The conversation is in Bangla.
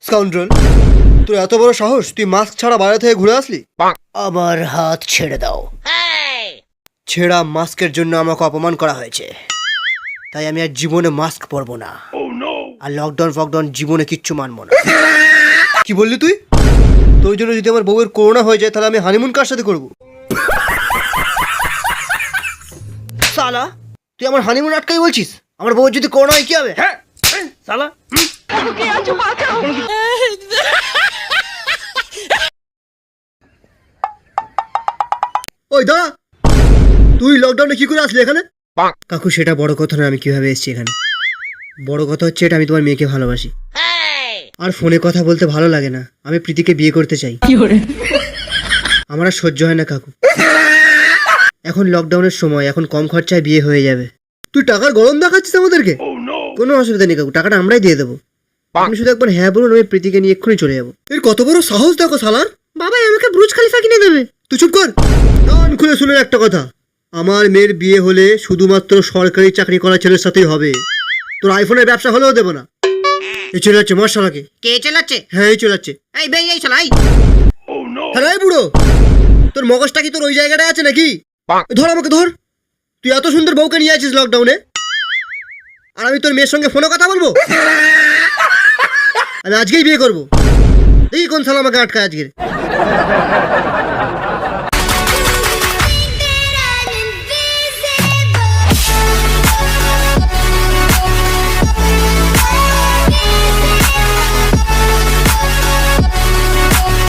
স্কাউন্ড্রেল, তোর এত বড় সাহস, তুই মাস্ক ছাড়া বাইরে থেকে ঘুরে আসলি? আমার হাত ছেড়ে দাও। ছেঁড়া মাস্কের জন্য আমাকে অপমান করা হয়েছে, তাই আমি আর জীবনে মাস্ক পরবো না। আর লকডাউন ফকডাউন জীবনে কিচ্ছু মানবো না। কি বললি তুই? তোর জন্য যদি আমার বউয়ের করোনা হয়ে যায় তাহলে আমি হানিমুন কার সাথে করবো? সালা, তুই আমার হানিমুন আটকাই বলছিস? আমার বউয়ের যদি করোনা হয় কি হবে? হ্যাঁ সালা। ওই দাঁড়া, তুই লকডাউনে কি করে আসলি এখানে? কাকু সেটা বড় কথা না, আমি কিভাবে এসেছি এখানে। বড় কথা হচ্ছে এটা, আমি তোমার মেয়েকে ভালোবাসি। আর ফোনে কথা বলতে ভালো লাগে না, আমি প্রীতিকে বিয়ে করতে চাই। আমার আর সহ্য হয় না কাকু। এখন লকডাউনের সময়, এখন কম খরচায় বিয়ে হয়ে যাবে। তুই টাকার গরম দেখাচ্ছিস আমাদেরকে? কোনো অসুবিধা নেই কাকু, টাকাটা আমরাই দিয়ে দেবো। আপনি শুধু একবার হ্যাঁ বলুন, আমি প্রীতিকে নিয়ে এক্ষুনি চলে যাবো। এর কত বড় সাহস দেখো শালার। বাবা আমাকে ব্রুজ খালিফা কিনে দেবে। তুই চুপ কর। কান খুলে শুনে একটা কথা, আমার মেয়ের বিয়ে হলে শুধুমাত্র সরকারি চাকরি করা ছেলের সাথেই হবে। তোর আইফোনের ব্যবসা হলেও দেবো না। এই চলে যাচ্ছে মশালাকে। কে চালাচ্ছে? হ্যাঁ এই চলে যাচ্ছে। এই বে, এই চালাই। হ্যাঁ এই বুড়ো, তোর মগজটা কি তোর ওই জায়গাটায় আছে নাকি? ধর আমাকে ধর। তুই এত সুন্দর বউকে নিয়ে আছিস লকডাউনে, আর আমি তোর মেয়ের সঙ্গে ফোনে কথা বলবো? আমি আজকেই বিয়ে করবো। দেখি কোন সাল আমাকে আটকায় আজকে।